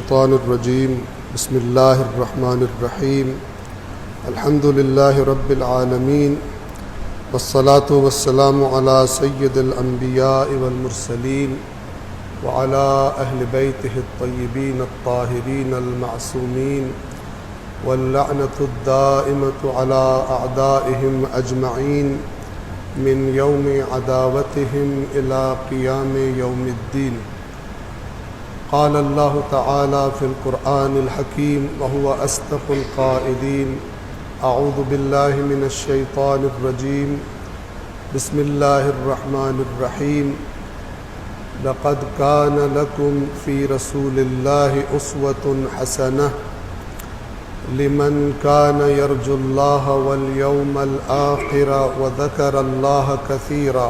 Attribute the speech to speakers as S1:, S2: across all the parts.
S1: الشيطان الرجيم بسم الله الرحمن الرحيم الحمد لله رب العالمين والصلاة والسلام على سيد الأنبياء والمرسلين وعلى أهل بيته الطيبين الطاهرين المعصومين واللعنة الدائمة على أعدائهم أجمعين من يوم عداوتهم إلى قيام يوم الدين. قال الله تعالى في القرآن الحكيم وهو أصدق القائلين: أعوذ بالله من الشيطان الرجيم بسم الله الرحمن الرحيم لقد كان لكم في رسول الله أسوة حسنة لمن كان يرجو الله واليوم الآخر وذكر الله كثيرا.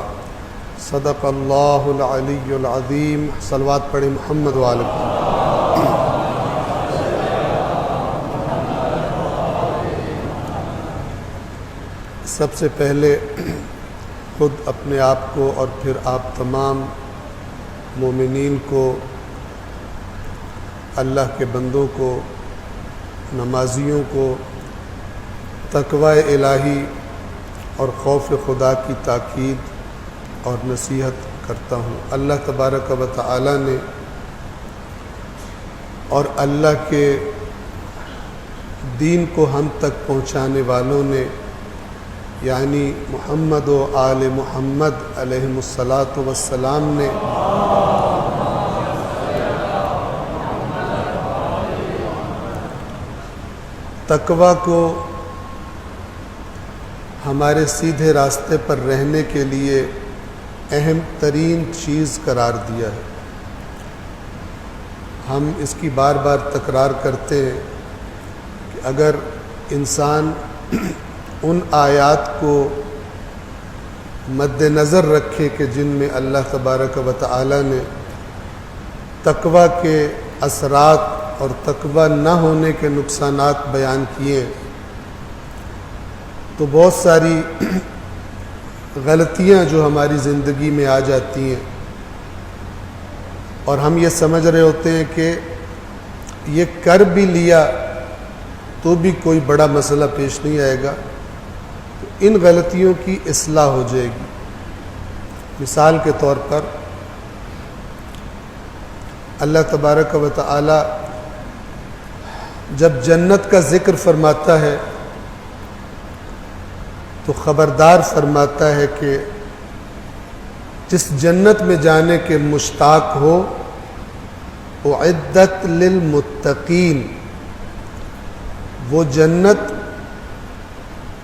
S1: صدق اللہ العلی العظیم. صلوات پڑھیں محمد وآلہ. سب سے پہلے خود اپنے آپ کو اور پھر آپ تمام مومنین کو، اللہ کے بندوں کو، نمازیوں کو تقوی الہی اور خوف خدا کی تاکید اور نصیحت کرتا ہوں. اللہ تبارک و تعالی نے اور اللہ کے دین کو ہم تک پہنچانے والوں نے، یعنی محمد و آل محمد علیہم الصلاۃ والسلام نے تقوی کو ہمارے سیدھے راستے پر رہنے کے لیے اہم ترین چیز قرار دیا ہے. ہم اس کی بار بار تکرار کرتے ہیں کہ اگر انسان ان آیات کو مد نظر رکھے کہ جن میں اللہ تبارک و تعالی نے تقوی کے اثرات اور تقوی نہ ہونے کے نقصانات بیان کیے، تو بہت ساری غلطیاں جو ہماری زندگی میں آ جاتی ہیں اور ہم یہ سمجھ رہے ہوتے ہیں کہ یہ کر بھی لیا تو بھی کوئی بڑا مسئلہ پیش نہیں آئے گا، تو ان غلطیوں کی اصلاح ہو جائے گی. مثال کے طور پر اللہ تبارک و تعالی جب جنت کا ذکر فرماتا ہے تو خبردار فرماتا ہے کہ جس جنت میں جانے کے مشتاق ہو، اعدت للمتقین، وہ جنت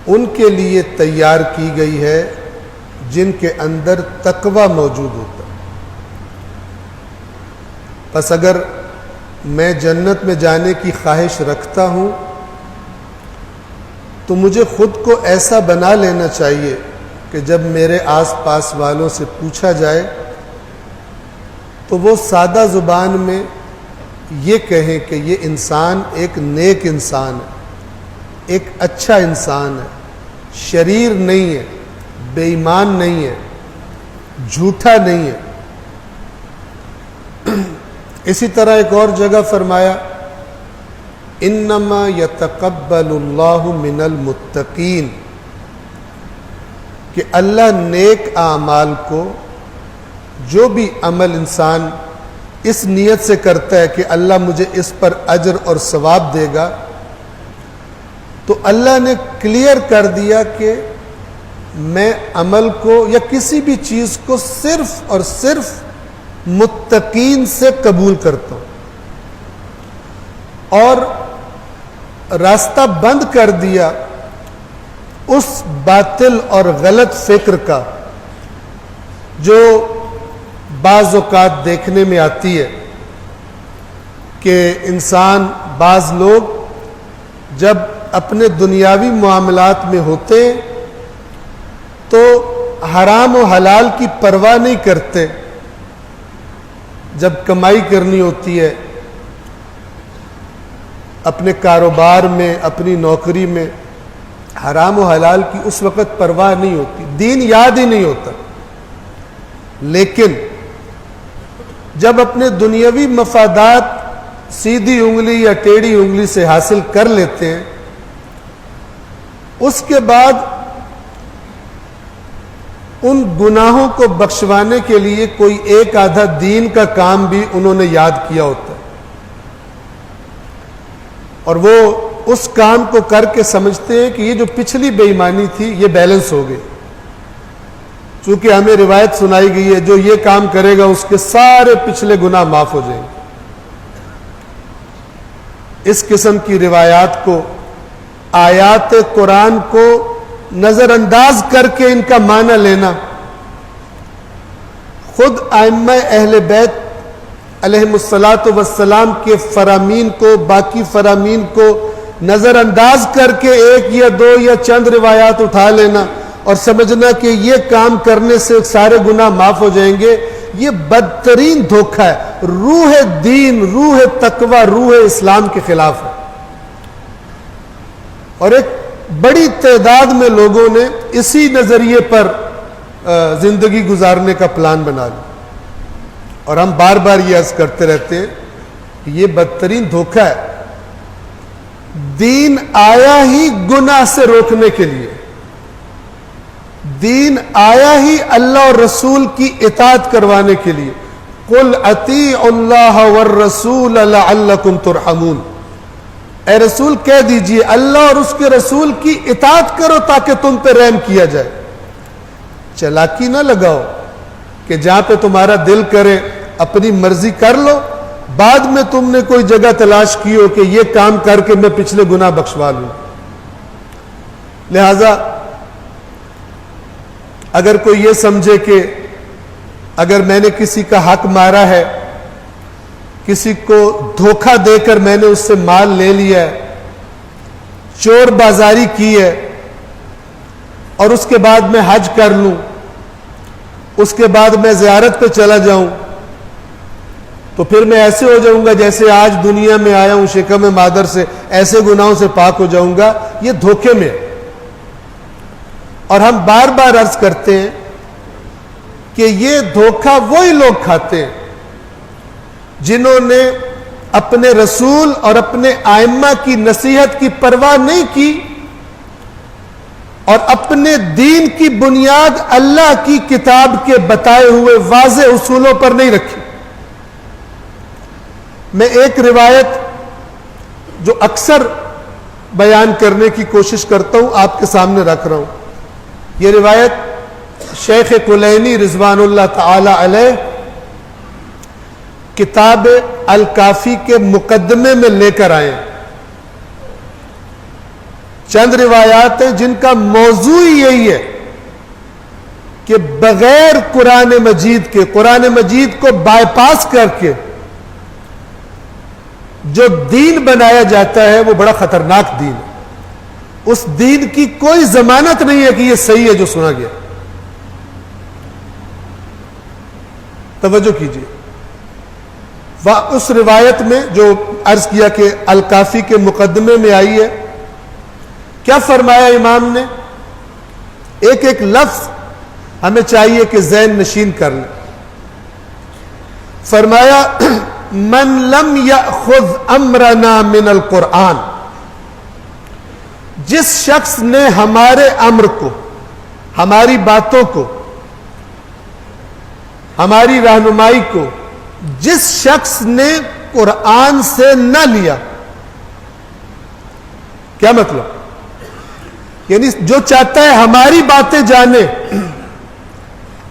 S1: ان کے لیے تیار کی گئی ہے جن کے اندر تقوی موجود ہوتا ہے. پس اگر میں جنت میں جانے کی خواہش رکھتا ہوں تو مجھے خود کو ایسا بنا لینا چاہیے کہ جب میرے آس پاس والوں سے پوچھا جائے تو وہ سادہ زبان میں یہ کہیں کہ یہ انسان ایک نیک انسان ہے، ایک اچھا انسان ہے، شریر نہیں ہے، بے ایمان نہیں ہے، جھوٹا نہیں ہے. اسی طرح ایک اور جگہ فرمایا: انما یتقبل اللہ من المتقین، کہ اللہ نیک اعمال کو، جو بھی عمل انسان اس نیت سے کرتا ہے کہ اللہ مجھے اس پر اجر اور ثواب دے گا، تو اللہ نے کلیئر کر دیا کہ میں عمل کو یا کسی بھی چیز کو صرف اور صرف متقین سے قبول کرتا ہوں، اور راستہ بند کر دیا اس باطل اور غلط فکر کا جو بعض اوقات دیکھنے میں آتی ہے کہ انسان، بعض لوگ جب اپنے دنیاوی معاملات میں ہوتے تو حرام و حلال کی پرواہ نہیں کرتے. جب کمائی کرنی ہوتی ہے اپنے کاروبار میں، اپنی نوکری میں، حرام و حلال کی اس وقت پرواہ نہیں ہوتی، دین یاد ہی نہیں ہوتا. لیکن جب اپنے دنیاوی مفادات سیدھی انگلی یا ٹیڑھی انگلی سے حاصل کر لیتے ہیں، اس کے بعد ان گناہوں کو بخشوانے کے لیے کوئی ایک آدھا دین کا کام بھی انہوں نے یاد کیا ہوتا ہے، اور وہ اس کام کو کر کے سمجھتے ہیں کہ یہ جو پچھلی بے ایمانی تھی یہ بیلنس ہو گئی، چونکہ ہمیں روایت سنائی گئی ہے جو یہ کام کرے گا اس کے سارے پچھلے گناہ معاف ہو جائیں گے۔ اس قسم کی روایات کو، آیات قرآن کو نظر انداز کر کے ان کا معنی لینا، خود ائمہ اہل بیت علیہم الصلاۃ والسلام کے فرامین کو، باقی فرامین کو نظر انداز کر کے ایک یا دو یا چند روایات اٹھا لینا اور سمجھنا کہ یہ کام کرنے سے سارے گناہ معاف ہو جائیں گے، یہ بدترین دھوکہ ہے، روح دین، روح تقوی، روح اسلام کے خلاف ہے۔ اور ایک بڑی تعداد میں لوگوں نے اسی نظریے پر زندگی گزارنے کا پلان بنا لیا، اور ہم بار بار یہ عرض کرتے رہتے ہیں کہ یہ بدترین دھوکہ ہے۔ دین آیا ہی گناہ سے روکنے کے لیے، دین آیا ہی اللہ اور رسول کی اطاعت کروانے کے لیے۔ قُلْ اطیعوا اللہ والرسول لعلکم ترحمون، اے رسول کہہ دیجئے اللہ اور اس کے رسول کی اطاعت کرو تاکہ تم پہ رحم کیا جائے۔ چلاکی نہ لگاؤ کہ جہاں پہ تمہارا دل کرے اپنی مرضی کر لو، بعد میں تم نے کوئی جگہ تلاش کی ہو کہ یہ کام کر کے میں پچھلے گناہ بخشوا لوں۔ لہذا اگر کوئی یہ سمجھے کہ اگر میں نے کسی کا حق مارا ہے، کسی کو دھوکہ دے کر میں نے اس سے مال لے لیا ہے، چور بازاری کی ہے، اور اس کے بعد میں حج کر لوں، اس کے بعد میں زیارت پہ چلا جاؤں، تو پھر میں ایسے ہو جاؤں گا جیسے آج دنیا میں آیا ہوں شکم مادر سے، ایسے گناہوں سے پاک ہو جاؤں گا، یہ دھوکے میں۔ اور ہم بار بار عرض کرتے ہیں کہ یہ دھوکہ وہی لوگ کھاتے ہیں جنہوں نے اپنے رسول اور اپنے ائمہ کی نصیحت کی پرواہ نہیں کی اور اپنے دین کی بنیاد اللہ کی کتاب کے بتائے ہوئے واضح اصولوں پر نہیں رکھی۔ میں ایک روایت جو اکثر بیان کرنے کی کوشش کرتا ہوں آپ کے سامنے رکھ رہا ہوں۔ یہ روایت شیخ کلینی رضوان اللہ تعالی علیہ کتاب الکافی کے مقدمے میں لے کر آئے ہیں۔ چند روایات ہیں جن کا موضوع یہی ہے کہ بغیر قرآن مجید کے، قرآن مجید کو بائی پاس کر کے جو دین بنایا جاتا ہے وہ بڑا خطرناک دین ہے۔ اس دین کی کوئی ضمانت نہیں ہے کہ یہ صحیح ہے جو سنا گیا۔ توجہ کیجیے، اس روایت میں جو عرض کیا کہ الکافی کے مقدمے میں آئی ہے، کیا فرمایا امام نے؟ ایک ایک لفظ ہمیں چاہیے کہ ذہن نشین کر لیں۔ فرمایا من لم یأخذ امرنا من القرآن، جس شخص نے ہمارے امر کو، ہماری باتوں کو، ہماری رہنمائی کو، جس شخص نے قرآن سے نہ لیا، کیا مطلب؟ یعنی جو چاہتا ہے ہماری باتیں جانے،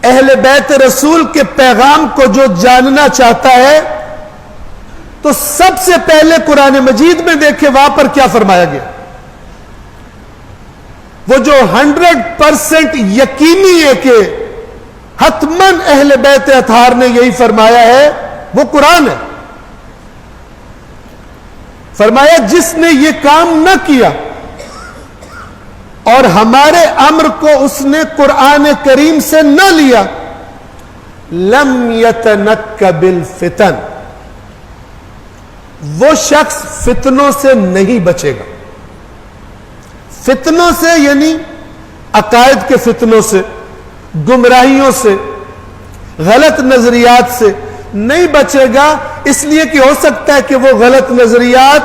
S1: اہل بیت رسول کے پیغام کو جو جاننا چاہتا ہے تو سب سے پہلے قرآن مجید میں دیکھے وہاں پر کیا فرمایا گیا۔ وہ جو 100% یقینی ہے کہ حتماً اہل بیت اطہار نے یہی فرمایا ہے، وہ قرآن ہے۔ فرمایا جس نے یہ کام نہ کیا اور ہمارے امر کو اس نے قرآن کریم سے نہ لیا، لم یتنکب الفتن، وہ شخص فتنوں سے نہیں بچے گا۔ فتنوں سے یعنی عقائد کے فتنوں سے، گمراہیوں سے، غلط نظریات سے نہیں بچے گا اس لیے کہ ہو سکتا ہے کہ وہ غلط نظریات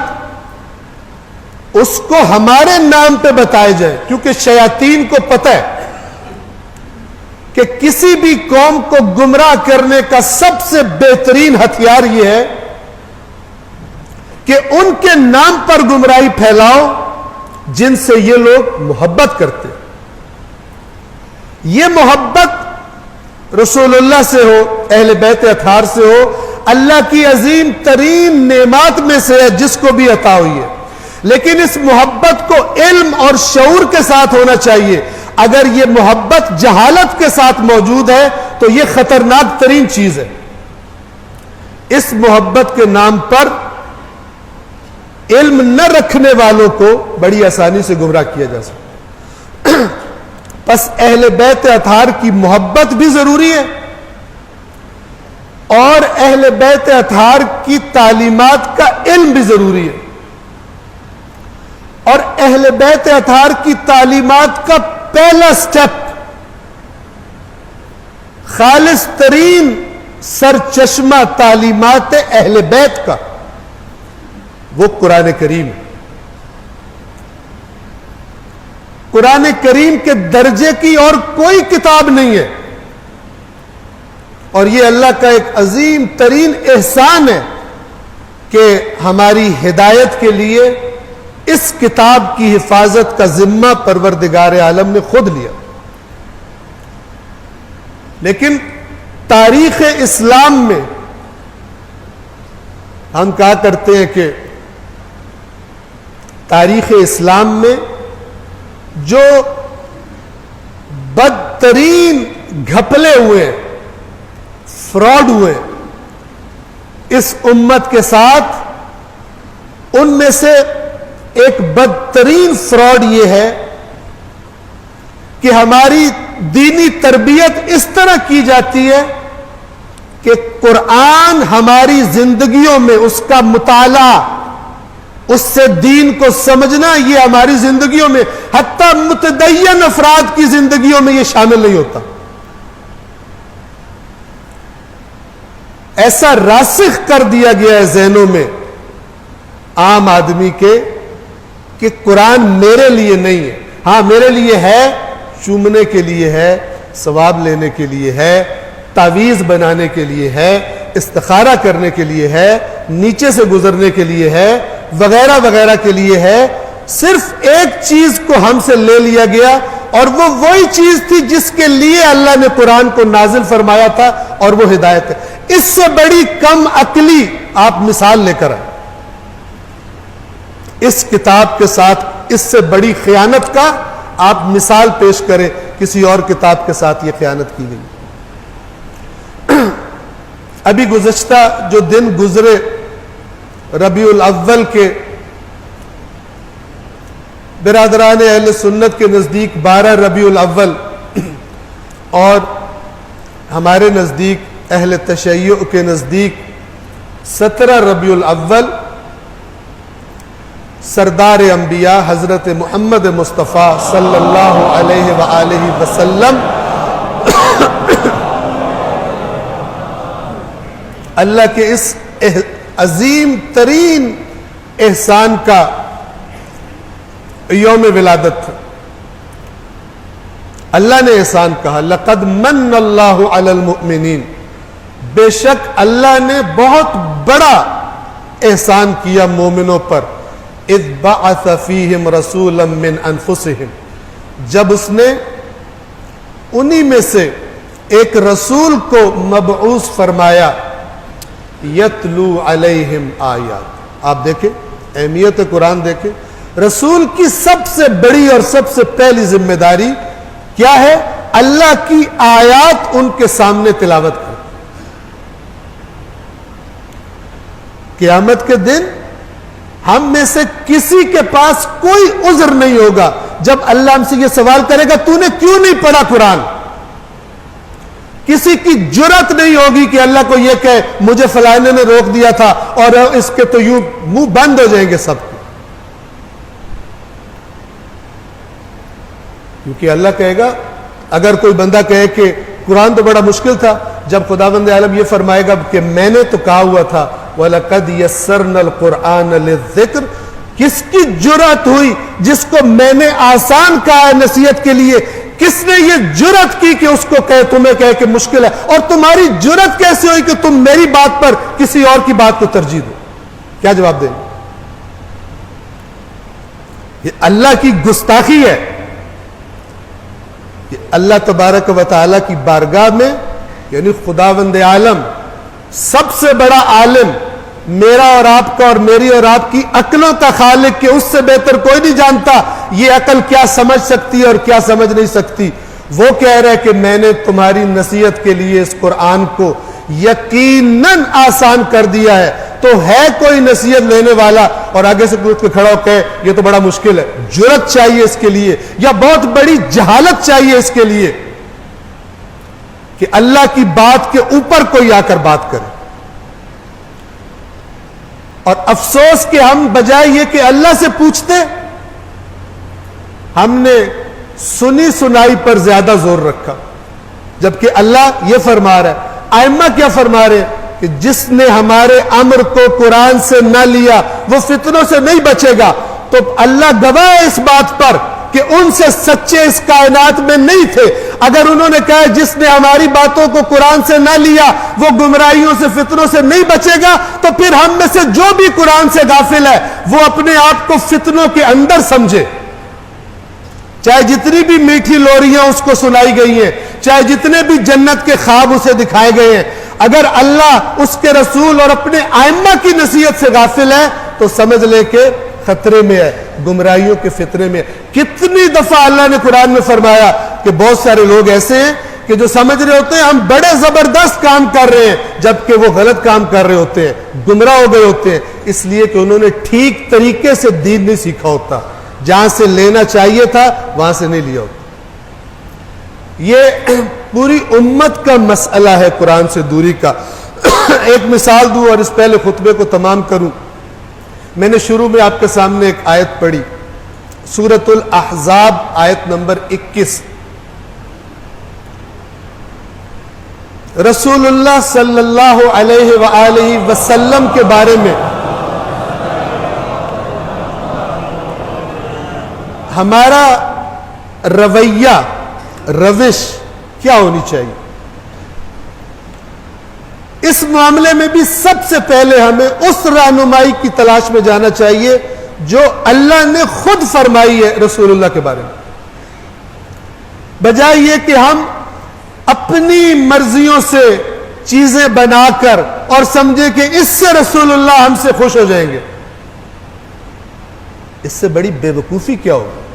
S1: اس کو ہمارے نام پہ بتائے جائیں، کیونکہ شیاطین کو پتہ ہے کہ کسی بھی قوم کو گمراہ کرنے کا سب سے بہترین ہتھیار یہ ہے کہ ان کے نام پر گمراہی پھیلاؤ جن سے یہ لوگ محبت کرتے. یہ محبت رسول اللہ سے ہو، اہل بیت اطہار سے ہو، اللہ کی عظیم ترین نعمات میں سے ہے جس کو بھی عطا ہوئی ہے، لیکن اس محبت کو علم اور شعور کے ساتھ ہونا چاہیے. اگر یہ محبت جہالت کے ساتھ موجود ہے تو یہ خطرناک ترین چیز ہے. اس محبت کے نام پر علم نہ رکھنے والوں کو بڑی آسانی سے گمراہ کیا جا سکتا. پس اہل بیت اطہار کی محبت بھی ضروری ہے اور اہل بیت اطہار کی تعلیمات کا علم بھی ضروری ہے. اور اہل بیت اطہار کی تعلیمات کا پہلا سٹیپ، خالص ترین سرچشمہ تعلیمات اہل بیت کا، وہ قرآن کریم. قرآن کریم کے درجے کی اور کوئی کتاب نہیں ہے، اور یہ اللہ کا ایک عظیم ترین احسان ہے کہ ہماری ہدایت کے لیے اس کتاب کی حفاظت کا ذمہ پروردگار عالم نے خود لیا. لیکن تاریخ اسلام میں ہم کہا کرتے ہیں کہ تاریخ اسلام میں جو بدترین گھپلے ہوئے، فراڈ ہوئے اس امت کے ساتھ، ان میں سے ایک بدترین فراڈ یہ ہے کہ ہماری دینی تربیت اس طرح کی جاتی ہے کہ قرآن ہماری زندگیوں میں اس کا مطالعہ، اس سے دین کو سمجھنا، یہ ہماری زندگیوں میں، حتیٰ متدین افراد کی زندگیوں میں یہ شامل نہیں ہوتا. ایسا راسخ کر دیا گیا ہے ذہنوں میں عام آدمی کے کہ قرآن میرے لیے نہیں ہے. ہاں میرے لیے ہے، چومنے کے لیے ہے، ثواب لینے کے لیے ہے، تعویذ بنانے کے لیے ہے، استخارہ کرنے کے لیے ہے، نیچے سے گزرنے کے لیے ہے، وغیرہ وغیرہ کے لیے ہے. صرف ایک چیز کو ہم سے لے لیا گیا، اور وہ وہی چیز تھی جس کے لیے اللہ نے قرآن کو نازل فرمایا تھا، اور وہ ہدایت ہے. اس سے بڑی کم عقلی آپ مثال لے کر آئیں. اس کتاب کے ساتھ اس سے بڑی خیانت کا آپ مثال پیش کریں کسی اور کتاب کے ساتھ یہ خیانت کی گئی. ابھی گزشتہ جو دن گزرے ربیع الاول کے، برادران اہل سنت کے نزدیک 12 ربیع الاول اور ہمارے نزدیک اہل تشیع کے نزدیک 17 ربیع الاول سردار انبیاء حضرت محمد مصطفیٰ صلی اللہ علیہ وآلہ وسلم اللہ کے اس عظیم ترین احسان کا یوم ولادت تھا. اللہ نے احسان کہا، لقد من اللہ علی المؤمنین، بے شک اللہ نے بہت بڑا احسان کیا مومنوں پر، اذ بعث فیہم رسولا من انفسہم، جب اس نے انہی میں سے ایک رسول کو مبعوث فرمایا، یتلو علیہم آیات. آپ دیکھیں اہمیت قرآن، دیکھیں رسول کی سب سے بڑی اور سب سے پہلی ذمہ داری کیا ہے؟ اللہ کی آیات ان کے سامنے تلاوت کریں. قیامت کے دن ہم میں سے کسی کے پاس کوئی عذر نہیں ہوگا جب اللہ ہم سے یہ سوال کرے گا تو نے کیوں نہیں پڑھا قرآن. کسی کی جرت نہیں ہوگی کہ اللہ کو یہ کہے مجھے فلانے نے روک دیا تھا، اور اس کے تو یوں منہ بند ہو جائیں گے سب کے. کیونکہ اللہ کہے گا، اگر کوئی بندہ کہے کہ قرآن تو بڑا مشکل تھا، جب خداوند عالم یہ فرمائے گا کہ میں نے تو کہا ہوا تھا وَلَقَدْ يَسَّرْنَا الْقُرْآنَ لِلذِّكْرِ، کس کی جرأت ہوئی جس کو میں نے آسان کہا نصیحت کے لیے، کس نے یہ جرأت کی کہ اس کو تمہیں کہے کہ مشکل ہے؟ اور تمہاری جرأت کیسے ہوئی کہ تم میری بات پر کسی اور کی بات کو ترجیح دو؟ کیا جواب دیں گے؟ یہ اللہ کی گستاخی ہے. یہ اللہ تبارک و تعالی کی بارگاہ میں، یعنی خداوند عالم سب سے بڑا عالم، میرا اور آپ کا اور میری اور آپ کی عقلوں کا خالق، کہ اس سے بہتر کوئی نہیں جانتا یہ عقل کیا سمجھ سکتی ہے اور کیا سمجھ نہیں سکتی. وہ کہہ رہے کہ میں نے تمہاری نصیحت کے لیے اس قرآن کو یقیناً آسان کر دیا ہے. تو ہے کوئی نصیحت لینے والا اور آگے سے کوئی کھڑا ہو کہ یہ تو بڑا مشکل ہے؟ جرأت چاہیے اس کے لیے، یا بہت بڑی جہالت چاہیے اس کے لیے کہ اللہ کی بات کے اوپر کوئی آ کر بات کرے. اور افسوس کہ ہم بجائے یہ کہ اللہ سے پوچھتے، ہم نے سنی سنائی پر زیادہ زور رکھا، جبکہ اللہ یہ فرما رہا ہے، ائمہ کیا فرما رہے ہیں کہ جس نے ہمارے امر کو قرآن سے نہ لیا وہ فتنوں سے نہیں بچے گا. تو اللہ گواہ ہے اس بات پر کہ ان سے سچے اس کائنات میں نہیں تھے. اگر انہوں نے کہا جس نے ہماری باتوں کو قرآن سے نہ لیا وہ گمراہیوں سے فتنوں سے نہیں بچے گا، تو پھر ہم میں سے جو بھی قرآن سے غافل ہے وہ اپنے آپ کو فتنوں کے اندر سمجھے. چاہے جتنی بھی میٹھی لوریاں اس کو سنائی گئی ہیں، چاہے جتنے بھی جنت کے خواب اسے دکھائے گئے ہیں، اگر اللہ، اس کے رسول اور اپنے ائمہ کی نصیحت سے غافل ہے تو سمجھ لے کہ خطرے میں ہے، گمراہیوں کے فتنے میں. کتنی دفعہ اللہ نے قرآن میں فرمایا کہ بہت سارے لوگ ایسے ہیں کہ جو سمجھ رہے ہوتے ہیں ہم بڑے زبردست کام کر رہے ہیں، جبکہ وہ غلط کام کر رہے ہوتے ہیں، گمراہ ہو گئے ہوتے ہیں، اس لیے کہ انہوں نے ٹھیک طریقے سے دین نہیں سیکھا ہوتا. جہاں سے لینا چاہیے تھا وہاں سے نہیں لیا ہوتا. یہ پوری امت کا مسئلہ ہے قرآن سے دوری کا. ایک مثال دوں اور اس پہلے خطبے کو تمام کروں. میں نے شروع میں آپ کے سامنے ایک آیت پڑھی، سورۃ الاحزاب آیت نمبر 21. رسول اللہ صلی اللہ علیہ وآلہ وسلم کے بارے میں ہمارا رویہ، روش کیا ہونی چاہیے؟ اس معاملے میں بھی سب سے پہلے ہمیں اس رہنمائی کی تلاش میں جانا چاہیے جو اللہ نے خود فرمائی ہے رسول اللہ کے بارے میں، بجائے یہ کہ ہم اپنی مرضیوں سے چیزیں بنا کر اور سمجھے کہ اس سے رسول اللہ ہم سے خوش ہو جائیں گے. اس سے بڑی بے وقوفی کیا ہوگی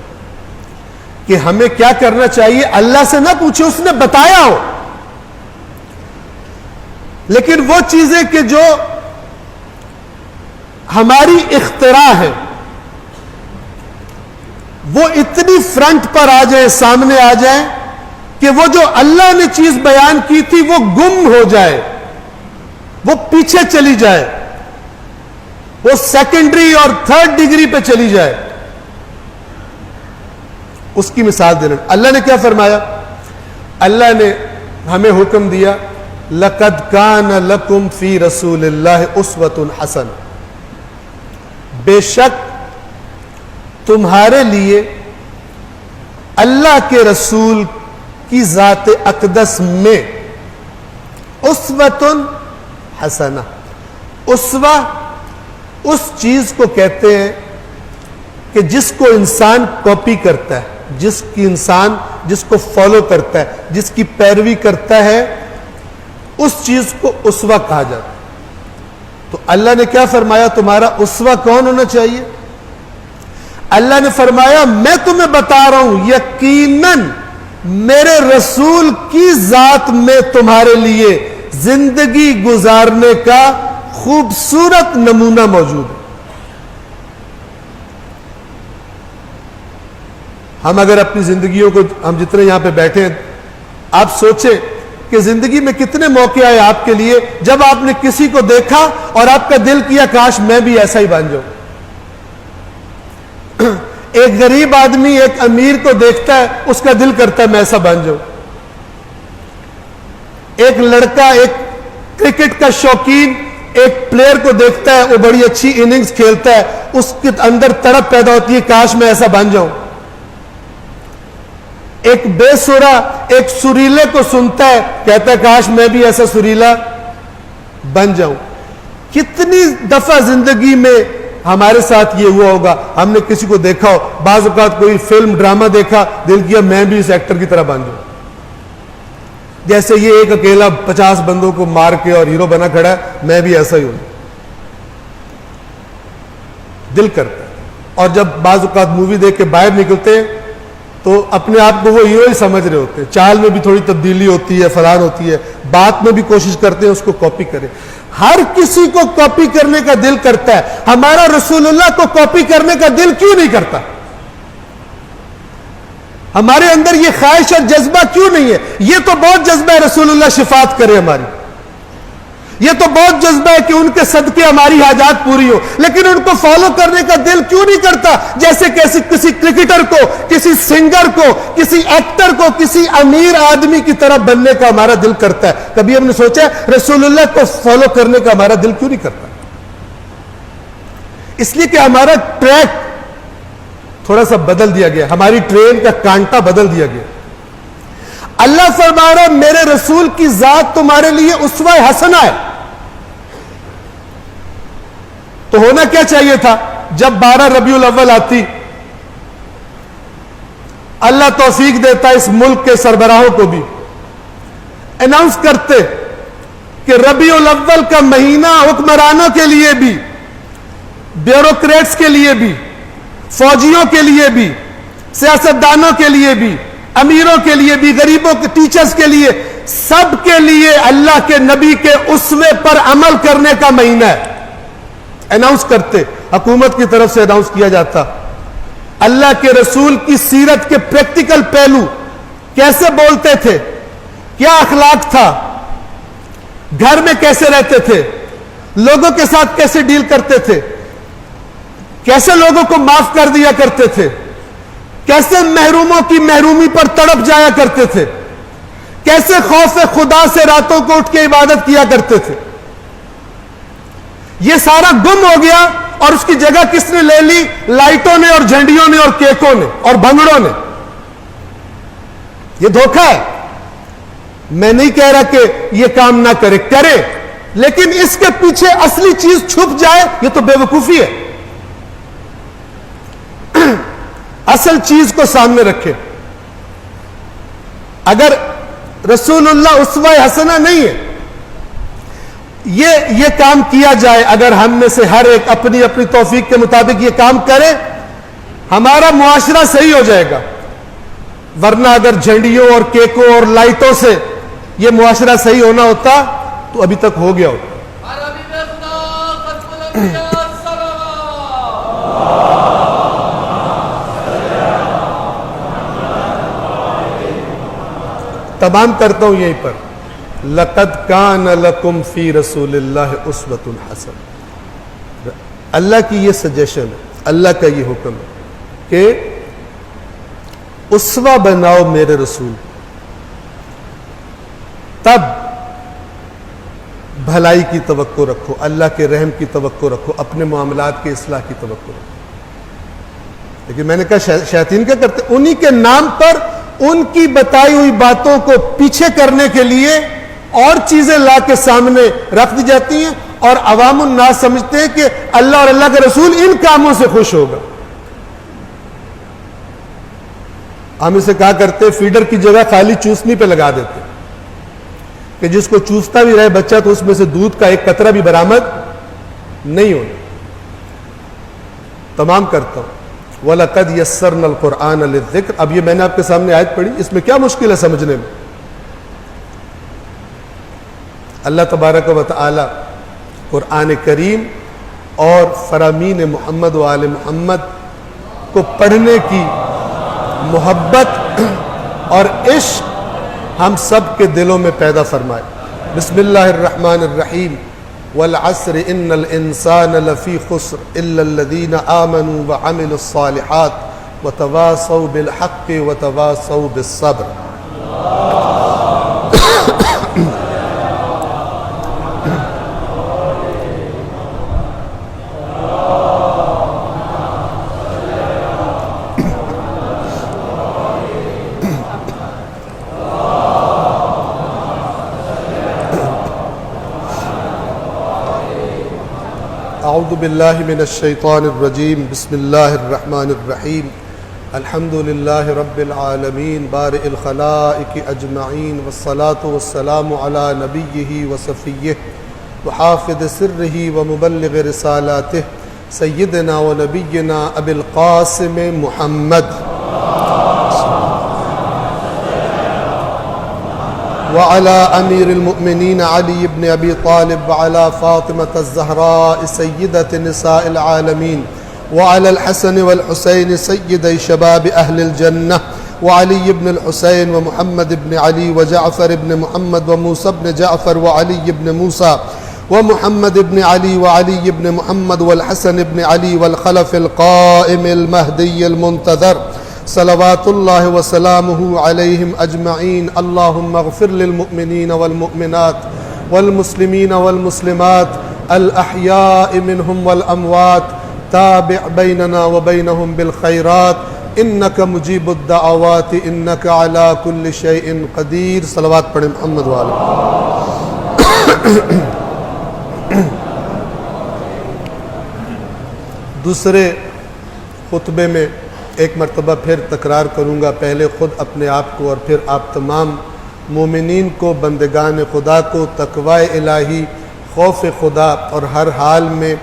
S1: کہ ہمیں کیا کرنا چاہیے اللہ سے نہ پوچھے، اس نے بتایا ہو. لیکن وہ چیزیں کہ جو ہماری اختراع ہے وہ اتنی فرنٹ پر آ جائیں، سامنے آ جائیں کہ وہ جو اللہ نے چیز بیان کی تھی وہ گم ہو جائے، وہ پیچھے چلی جائے، وہ سیکنڈری اور تھرڈ ڈگری پہ چلی جائے. اس کی مثال دینا. اللہ نے کیا فرمایا؟ اللہ نے ہمیں حکم دیا، لَقَدْ كَانَ لَكُمْ فِي رَسُولِ اللَّهِ أُسْوَةٌ حَسَنَةٌ، بے شک تمہارے لیے اللہ کے رسول کی ذات اقدس میں اسوۃ حسنہ. اسوہ اس چیز کو کہتے ہیں کہ جس کو انسان کاپی کرتا ہے، جس کو فالو کرتا ہے، جس کی پیروی کرتا ہے، اس چیز کو اسوہ کہا جاتا ہے. تو اللہ نے کیا فرمایا؟ تمہارا اسوہ کون ہونا چاہیے؟ اللہ نے فرمایا میں تمہیں بتا رہا ہوں یقیناً میرے رسول کی ذات میں تمہارے لیے زندگی گزارنے کا خوبصورت نمونہ موجود ہے. ہم اگر اپنی زندگیوں کو، ہم جتنے یہاں پہ بیٹھے ہیں، آپ سوچیں کہ زندگی میں کتنے موقع آئے آپ کے لیے جب آپ نے کسی کو دیکھا اور آپ کا دل کیا کاش میں بھی ایسا ہی بن جاؤں. ایک غریب آدمی ایک امیر کو دیکھتا ہے، اس کا دل کرتا ہے میں ایسا بن جاؤں. ایک لڑکا، ایک کرکٹ کا شوقین ایک پلیئر کو دیکھتا ہے وہ بڑی اچھی اننگز کھیلتا ہے, اس کے اندر تڑپ پیدا ہوتی ہے کاش میں ایسا بن جاؤں. ایک بے سرا ایک سریلے کو سنتا ہے, کہتا ہے کاش میں بھی ایسا سریلا بن جاؤں. کتنی دفعہ زندگی میں ہمارے ساتھ یہ ہوا ہوگا, ہم نے کسی کو دیکھا ہو, بعض اوقات کوئی فلم ڈرامہ دیکھا, دل کیا میں بھی اس ایکٹر کی طرح بن جاؤں. جیسے یہ ایک اکیلا 50 بندوں کو مار کے اور ہیرو بنا کھڑا ہے, میں بھی ایسا ہی ہوں. دل کرتا ہے. اور جب بعض اوقات مووی دیکھ کے باہر نکلتے ہیں تو اپنے آپ کو وہ ہیرو ہی سمجھ رہے ہوتے ہیں. چال میں بھی تھوڑی تبدیلی ہوتی ہے, فلان ہوتی ہے, بات میں بھی کوشش کرتے ہیں اس کو کاپی کریں. ہر کسی کو کاپی کرنے کا دل کرتا ہے, ہمارا رسول اللہ کو کاپی کرنے کا دل کیوں نہیں کرتا؟ ہمارے اندر یہ خواہش اور جذبہ کیوں نہیں ہے؟ یہ تو بہت جذبہ ہے رسول اللہ شفاعت کرے ہماری, یہ تو بہت جذبہ ہے کہ ان کے صدقے ہماری حاجات پوری ہو, لیکن ان کو فالو کرنے کا دل کیوں نہیں کرتا؟ جیسے کسی کرکٹر کو, کسی سنگر کو, کسی ایکٹر کو, کسی امیر آدمی کی طرح بننے کا ہمارا دل کرتا ہے. کبھی ہم نے سوچا رسول اللہ کو فالو کرنے کا ہمارا دل کیوں نہیں کرتا؟ اس لیے کہ ہمارا ٹریک تھوڑا سا بدل دیا گیا, ہماری ٹرین کا کانٹا بدل دیا گیا. اللہ فرما رہا میرے رسول کی ذات تمہارے لیے اسوہ حسنہ ہے. تو ہونا کیا چاہیے تھا؟ جب 12 ربیع الاول آتی, اللہ توفیق دیتا اس ملک کے سربراہوں کو بھی, اناؤنس کرتے کہ ربیع الاول کا مہینہ حکمرانوں کے لیے بھی, بیوروکریٹس کے لیے بھی, فوجیوں کے لیے بھی, سیاستدانوں کے لیے بھی, امیروں کے لیے بھی, غریبوں کے, ٹیچرز کے لیے, سب کے لیے اللہ کے نبی کے اسوے پر عمل کرنے کا مہینہ ہے. اناؤنس کرتے, حکومت کی طرف سے اناؤنس کیا جاتا. اللہ کے رسول کی سیرت کے پریکٹیکل پہلو, کیسے بولتے تھے, کیا اخلاق تھا, گھر میں کیسے رہتے تھے, لوگوں کے ساتھ کیسے ڈیل کرتے تھے, کیسے لوگوں کو معاف کر دیا کرتے تھے, کیسے محروموں کی محرومی پر تڑپ جایا کرتے تھے, کیسے خوف خدا سے راتوں کو اٹھ کے عبادت کیا کرتے تھے. یہ سارا گم ہو گیا, اور اس کی جگہ کس نے لے لی؟ لائٹوں نے اور جھنڈیوں نے اور کیکوں نے اور بھنگڑوں نے. یہ دھوکہ ہے. میں نہیں کہہ رہا کہ یہ کام نہ کرے, کرے, لیکن اس کے پیچھے اصلی چیز چھپ جائے, یہ تو بے وقوفی ہے. اصل چیز کو سامنے رکھے. اگر رسول اللہ اسوہ حسنہ نہیں ہے, یہ کام کیا جائے, اگر ہم میں سے ہر ایک اپنی اپنی توفیق کے مطابق یہ کام کرے, ہمارا معاشرہ صحیح ہو جائے گا. ورنہ اگر جھنڈیوں اور کیکوں اور لائٹوں سے یہ معاشرہ صحیح ہونا ہوتا تو ابھی تک ہو گیا ہوتا. تمام کرتا ہوں یہیں پر. لَقَدْ كَانَ لَكُمْ فِي رَسُولِ اللَّهِ أُسْوَةٌ حَسَنَةٌ. اللہ کی یہ سجیشن ہے, اللہ کا یہ حکم ہے کہ اسوہ بناؤ میرے رسول, تب بھلائی کی توقع رکھو, اللہ کے رحم کی توقع رکھو, اپنے معاملات کے اصلاح کی توقع رکھو. لیکن میں نے کہا شیاطین کیا کرتے, انہی کے نام پر ان کی بتائی ہوئی باتوں کو پیچھے کرنے کے لیے اور چیزیں لا کے سامنے رکھ دی جاتی ہیں, اور عوام الناس سمجھتے ہیں کہ اللہ اور اللہ کے رسول ان کاموں سے خوش ہوگا. ہم اسے کہا کرتے فیڈر کی جگہ خالی چوسنی پہ لگا دیتے کہ جس کو چوستا بھی رہے بچہ تو اس میں سے دودھ کا ایک قطرہ بھی برآمد نہیں ہونا. تمام کرتا ہوں. وَلَقَدْ يَسَّرْنَا الْقُرْآنَ لِلذِّكْرِ. اب یہ میں نے آپ کے سامنے آیت پڑھی, اس میں کیا مشکل ہے سمجھنے میں؟ اللہ تبارک و تعالی قرآن کریم اور فرامین محمد و آل محمد کو پڑھنے کی محبت اور عشق ہم سب کے دلوں میں پیدا فرمائے. بسم اللہ الرحمن الرحیم. والعصر ان الانسان لفی خسر الا الذین آمنوا وعملوا الصالحات وتواصوا بالحق وتواصوا بالصبر. اعوذ باللہ من الشیطان الرجیم بسم اللہ الرحمن الرحیم الحمد للہ رب العالمین بارئ الخلائق اجمعین والصلاة والسلام علی نبیہ وصفیہ وحافظ سرہ ومبلغ رسالاتہ سیدنا و نبینا ابی القاسم محمد وعلى أمير المؤمنين علي بن أبي طالب وعلى فاطمة الزهراء سيدة نساء العالمين وعلى الحسن والحسين سيدي شباب أهل الجنة وعلي بن الحسين ومحمد بن علي وجعفر بن محمد وموسى بن جعفر وعلي بن موسى ومحمد بن علي وعلي بن محمد والحسن بن علي والخلف القائم المهدي المنتظر صلوات اللہ وسلامہ علیہم اجمعین اللہم اغفر للمؤمنین والمؤمنات والمسلمین والمسلمات الاحیاء منہم والاموات تابع بیننا وبینہم بالخیرات انک مجیب الدعوات انک علی کل شیء قدیر. صلوات پڑھیں محمد والے. دوسرے خطبے میں ایک مرتبہ پھر تکرار کروں گا، پہلے خود اپنے آپ کو اور پھر آپ تمام مومنین کو، بندگان خدا کو تقوی الہی، خوف خدا اور ہر حال میں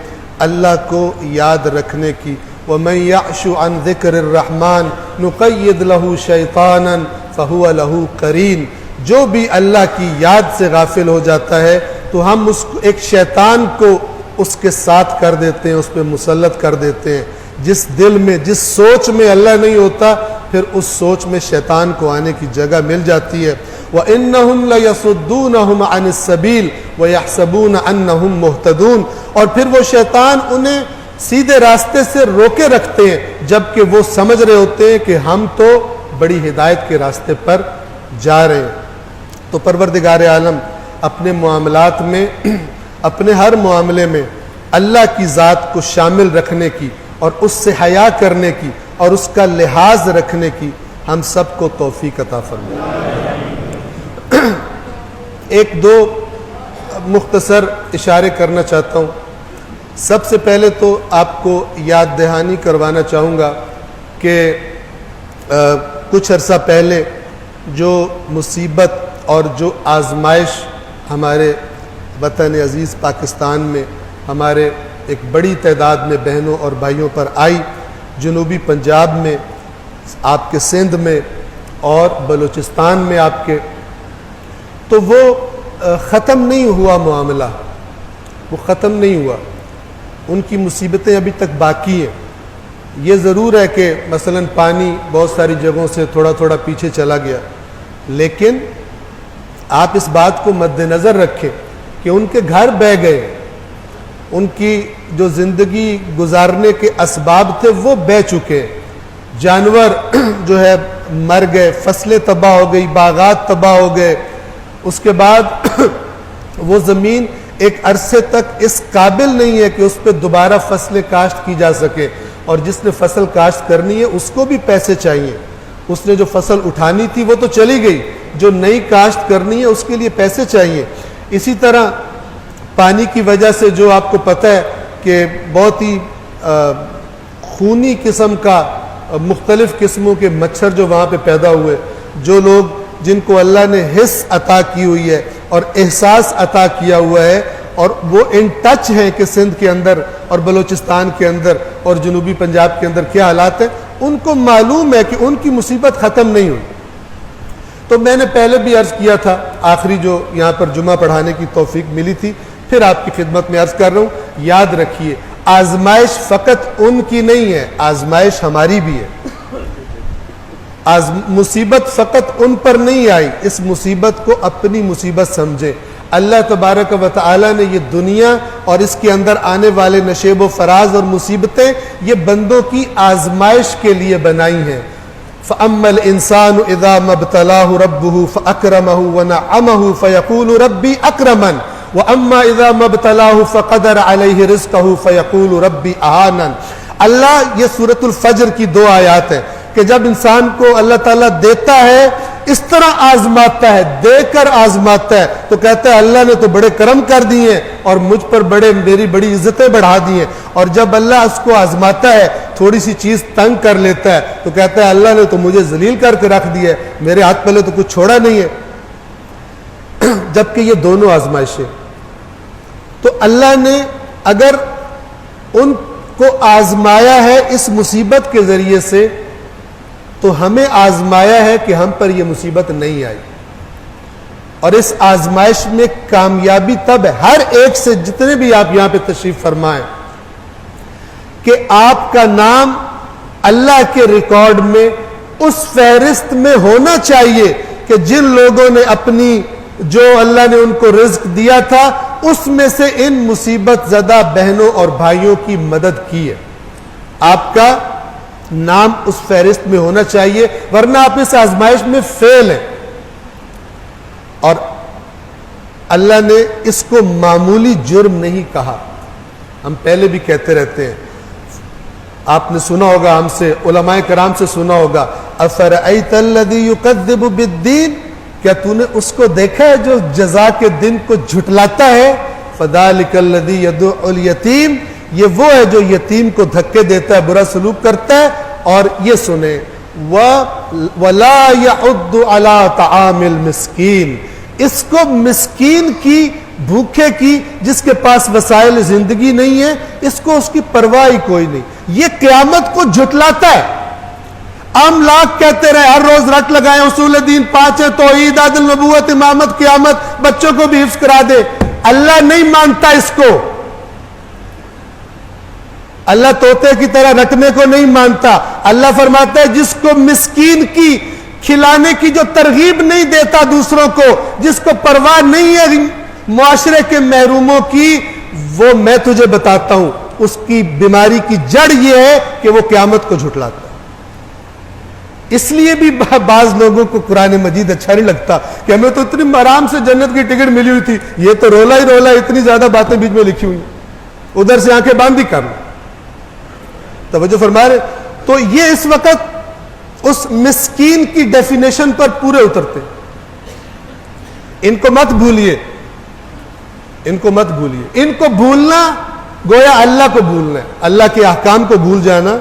S1: اللہ کو یاد رکھنے کی. وَمَنْ يَعْشُ عَنْ ذِكْرِ الرَّحْمَنِ نُقَيِّدْ لَهُ شَيْطَانًا فَهُوَ لَهُ قَرِينٌ. جو بھی اللہ کی یاد سے غافل ہو جاتا ہے تو ہم اس کو ایک شیطان کو اس کے ساتھ کر دیتے ہیں، اس پہ مسلط کر دیتے ہیں. جس دل میں، جس سوچ میں اللہ نہیں ہوتا، پھر اس سوچ میں شیطان کو آنے کی جگہ مل جاتی ہے. وَإِنَّهُمْ لَيَصُدُّونَهُمْ عَنِ السَّبِيلِ وَيَحْسَبُونَ أَنَّهُمْ مُهْتَدُونَ. اور پھر وہ شیطان انہیں سیدھے راستے سے روکے رکھتے ہیں جبکہ وہ سمجھ رہے ہوتے ہیں کہ ہم تو بڑی ہدایت کے راستے پر جا رہے ہیں. تو پروردگار عالم اپنے معاملات میں، اپنے ہر معاملے میں اللہ کی ذات کو شامل رکھنے کی اور اس سے حیا کرنے کی اور اس کا لحاظ رکھنے کی ہم سب کو توفیق عطا فرمائے. ایک دو مختصر اشارے کرنا چاہتا ہوں. سب سے پہلے تو آپ کو یاد دہانی کروانا چاہوں گا کہ کچھ عرصہ پہلے جو مصیبت اور جو آزمائش ہمارے وطن عزیز پاکستان میں ہمارے ایک بڑی تعداد میں بہنوں اور بھائیوں پر آئی، جنوبی پنجاب میں، آپ کے سندھ میں اور بلوچستان میں آپ کے، تو وہ ختم نہیں ہوا معاملہ، وہ ختم نہیں ہوا. ان کی مصیبتیں ابھی تک باقی ہیں. یہ ضرور ہے کہ مثلا پانی بہت ساری جگہوں سے تھوڑا تھوڑا پیچھے چلا گیا، لیکن آپ اس بات کو مد نظر رکھیں کہ ان کے گھر بہہ گئے، ان کی جو زندگی گزارنے کے اسباب تھے وہ بہہ چکے، جانور جو ہے مر گئے، فصلیں تباہ ہو گئی، باغات تباہ ہو گئے. اس کے بعد وہ زمین ایک عرصے تک اس قابل نہیں ہے کہ اس پہ دوبارہ فصلیں کاشت کی جا سکے، اور جس نے فصل کاشت کرنی ہے اس کو بھی پیسے چاہیے. اس نے جو فصل اٹھانی تھی وہ تو چلی گئی، جو نئی کاشت کرنی ہے اس کے لیے پیسے چاہیے. اسی طرح پانی کی وجہ سے جو آپ کو پتہ ہے کہ بہت ہی خونی قسم کا مختلف قسموں کے مچھر جو وہاں پہ پیدا ہوئے، جو لوگ جن کو اللہ نے حس عطا کی ہوئی ہے اور احساس عطا کیا ہوا ہے اور وہ ان ٹچ ہیں کہ سندھ کے اندر اور بلوچستان کے اندر اور جنوبی پنجاب کے اندر کیا حالات ہیں، ان کو معلوم ہے کہ ان کی مصیبت ختم نہیں ہوئی. تو میں نے پہلے بھی عرض کیا تھا، آخری جو یہاں پر جمعہ پڑھانے کی توفیق ملی تھی، پھر آپ کی خدمت میں عرض کر رہا ہوں، یاد رکھیے آزمائش فقط ان کی نہیں ہے، آزمائش ہماری بھی ہے. مصیبت فقط ان پر نہیں آئی، اس مصیبت کو اپنی مصیبت سمجھیں. اللہ تبارک و تعالی نے یہ دنیا اور اس کے اندر آنے والے نشیب و فراز اور مصیبتیں یہ بندوں کی آزمائش کے لیے بنائی ہیں. فَأَمَّا الْإِنسَانُ إِذَا مَا ابْتَلَاهُ رَبُّهُ فَأَكْرَمَهُ وَنَعَّمَهُ فَيَقُولُ رَبِّي أَكْرَمَنِ وَأَمَّا إِذَا مَا ابْتَلَاهُ فَقَدَرَ عَلَيْهِ رِزْقَهُ فَيَقُولُ رَبِّي أَهَانَنِ. اللہ یہ سورۃ الفجر کی دو آیات ہیں کہ جب انسان کو اللہ تعالیٰ دیتا ہے اس طرح آزماتا ہے، دے کر آزماتا ہے، تو کہتا ہے اللہ نے تو بڑے کرم کر دیے اور مجھ پر میری بڑی عزتیں بڑھا دی ہیں، اور جب اللہ اس کو آزماتا ہے تھوڑی سی چیز تنگ کر لیتا ہے تو کہتا ہے اللہ نے تو مجھے ذلیل کر کے رکھ دیا ہے, میرے ہاتھ پہلے تو کچھ چھوڑا نہیں ہے. جبکہ یہ دونوں آزمائشیں, تو اللہ نے اگر ان کو آزمایا ہے اس مصیبت کے ذریعے سے تو ہمیں آزمایا ہے کہ ہم پر یہ مصیبت نہیں آئی. اور اس آزمائش میں کامیابی تب ہے, ہر ایک سے جتنے بھی آپ یہاں پہ تشریف فرمائیں, کہ آپ کا نام اللہ کے ریکارڈ میں اس فہرست میں ہونا چاہیے کہ جن لوگوں نے اپنی جو اللہ نے ان کو رزق دیا تھا اس میں سے ان مصیبت زدہ بہنوں اور بھائیوں کی مدد کی ہے. آپ کا نام اس فہرست میں ہونا چاہیے, ورنہ آپ اس آزمائش میں فیل ہیں. اور اللہ نے اس کو معمولی جرم نہیں کہا. ہم پہلے بھی کہتے رہتے ہیں, آپ نے سنا ہوگا, ہم سے علماء کرام سے سنا ہوگا, افرأیت الذی یکذب بالدین, کیا تو نے اس کو دیکھا ہے جو جزا کے دن کو جھٹلاتا ہے؟ فذلک الذی یدع الیتیم, یہ وہ ہے جو یتیم کو دھکے دیتا ہے, برا سلوک کرتا ہے. اور یہ سنیں, وَلَا يَعُدُّ عَلَىٰ طَعَامِ الْمِسْكِينِ, اس کو مسکین کی, بھوکے کی, جس کے پاس وسائل زندگی نہیں ہے, اس کو اس کی پرواہ ہی کوئی نہیں. یہ قیامت کو جھٹلاتا ہے. ہم لاکھ کہتے رہے, ہر روز رٹ لگائیں, اصول دین 5 ہے, توحید, عدل, نبوت, امامت, قیامت, بچوں کو بھی حفظ کرا دے. اللہ نہیں مانتا اس کو. اللہ طوطے کی طرح رٹنے کو نہیں مانتا. اللہ فرماتا ہے جس کو مسکین کی کھلانے کی جو ترغیب نہیں دیتا دوسروں کو, جس کو پرواہ نہیں ہے معاشرے کے محروموں کی, وہ میں تجھے بتاتا ہوں اس کی بیماری کی جڑ یہ ہے کہ وہ قیامت کو جھٹلاتا ہے. اس لیے بھی بعض لوگوں کو قرآن مجید اچھا نہیں لگتا کہ ہمیں تو اتنی آرام سے جنت کی ٹکٹ ملی ہوئی تھی, یہ تو رولا ہی رولا, اتنی زیادہ باتیں بیچ میں لکھی ہوئی, ادھر سے آنکھیں باندھی کر لیں. توجہ فرما رہے. تو یہ اس وقت اس مسکین کی ڈیفینیشن پر پورے اترتے. ان کو مت بھولیے, ان کو مت بھولیے. ان کو بھولنا گویا اللہ کو بھولنا ہے, اللہ کے احکام کو بھول جانا,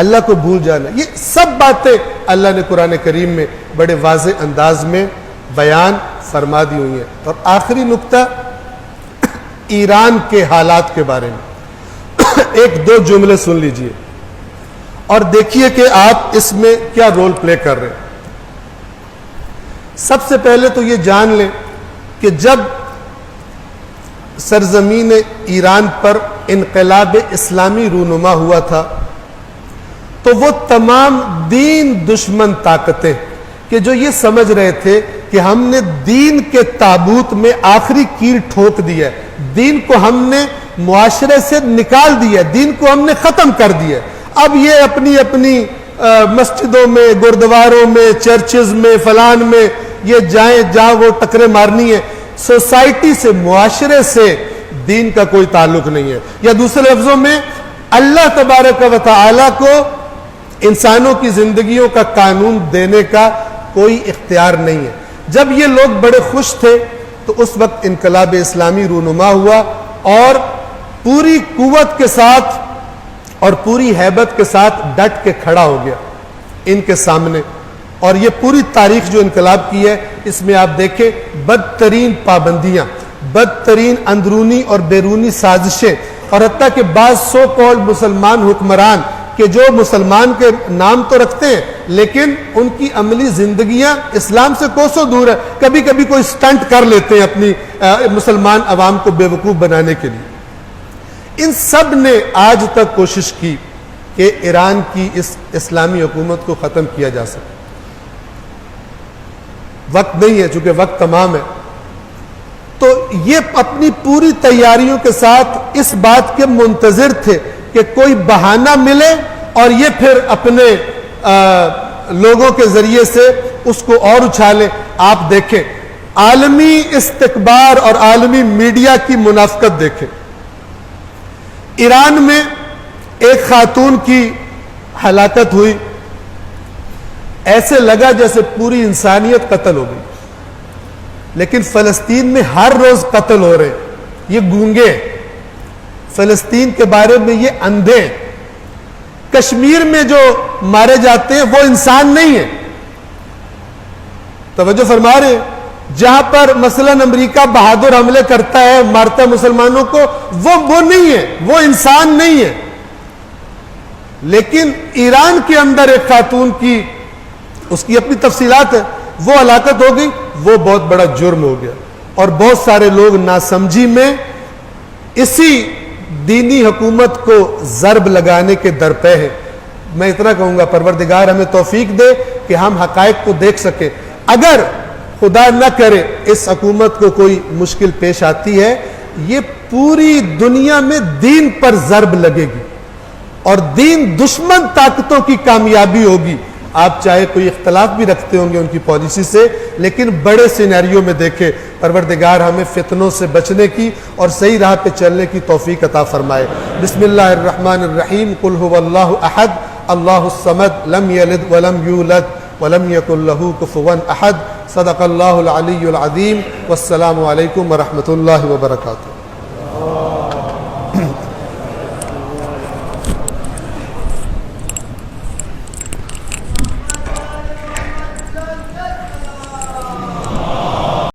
S1: اللہ کو بھول جانا. یہ سب باتیں اللہ نے قرآن کریم میں بڑے واضح انداز میں بیان فرما دی ہوئی ہیں. اور آخری نقطہ ایران کے حالات کے بارے میں ایک دو جملے سن لیجئے اور دیکھیے کہ آپ اس میں کیا رول پلے کر رہے ہیں. سب سے پہلے تو یہ جان لیں کہ جب سرزمین ایران پر انقلاب اسلامی رونما ہوا تھا تو وہ تمام دین دشمن طاقتیں کہ جو یہ سمجھ رہے تھے کہ ہم نے دین کے تابوت میں آخری کیل ٹھوک دی ہے, دین کو ہم نے معاشرے سے نکال دیا, دین کو ہم نے ختم کر دیا, اب یہ اپنی اپنی مسجدوں میں, گردواروں میں, چرچز میں, فلان میں یہ جائیں جہاں وہ ٹکرے مارنی ہے. سوسائٹی سے, معاشرے سے دین کا کوئی تعلق نہیں ہے. یا دوسرے لفظوں میں اللہ تبارک و تعالی کو انسانوں کی زندگیوں کا قانون دینے کا کوئی اختیار نہیں ہے. جب یہ لوگ بڑے خوش تھے تو اس وقت انقلاب اسلامی رونما ہوا اور پوری قوت کے ساتھ اور پوری ہیبت کے ساتھ ڈٹ کے کھڑا ہو گیا ان کے سامنے. اور یہ پوری تاریخ جو انقلاب کی ہے اس میں آپ دیکھیں بدترین پابندیاں, بدترین اندرونی اور بیرونی سازشیں, اور حتیٰ کہ بعض سو کال مسلمان حکمران کہ جو مسلمان کے نام تو رکھتے ہیں لیکن ان کی عملی زندگیاں اسلام سے کوسوں دور ہے, کبھی کبھی کوئی سٹنٹ کر لیتے ہیں اپنی مسلمان عوام کو بے وقوف بنانے کے لیے. ان سب نے آج تک کوشش کی کہ ایران کی اس اسلامی حکومت کو ختم کیا جا سکے. وقت نہیں ہے, چونکہ وقت تمام ہے, تو یہ اپنی پوری تیاریوں کے ساتھ اس بات کے منتظر تھے کہ کوئی بہانہ ملے اور یہ پھر اپنے لوگوں کے ذریعے سے اس کو اور اچھالیں. آپ دیکھیں عالمی استکبار اور عالمی میڈیا کی منافقت دیکھیں. ایران میں ایک خاتون کی ہلاکت ہوئی, ایسے لگا جیسے پوری انسانیت قتل ہو گئی, لیکن فلسطین میں ہر روز قتل ہو رہے, یہ گونگے, فلسطین کے بارے میں یہ اندھے ہیں. کشمیر میں جو مارے جاتے ہیں وہ انسان نہیں ہیں. توجہ فرما رہے ہیں. جہاں پر مثلا امریکہ بہادر حملے کرتا ہے, مارتا ہے مسلمانوں کو, وہ نہیں ہے, وہ انسان نہیں ہے. لیکن ایران کے اندر ایک خاتون کی, اس کی اپنی تفصیلات ہے, وہ ہلاکت ہو گئی, وہ بہت بڑا جرم ہو گیا. اور بہت سارے لوگ ناسمجھی میں اسی دینی حکومت کو ضرب لگانے کے درپے ہیں. میں اتنا کہوں گا پروردگار ہمیں توفیق دے کہ ہم حقائق کو دیکھ سکیں. اگر خدا نہ کرے اس حکومت کو کوئی مشکل پیش آتی ہے, یہ پوری دنیا میں دین پر ضرب لگے گی اور دین دشمن طاقتوں کی کامیابی ہوگی. آپ چاہے کوئی اختلاف بھی رکھتے ہوں گے ان کی پالیسی سے, لیکن بڑے سینیریو میں دیکھے پروردگار ہمیں فتنوں سے بچنے کی اور صحیح راہ پہ چلنے کی توفیق عطا فرمائے. بسم اللہ الرحمن الرحیم. قل هو اللہ احد اللہ الصمد لم یلد ولم یولد ولم یکن له کفوا احد. صدق اللہ العلی العظیم. والسلام علیکم ورحمۃ اللہ وبرکاتہ.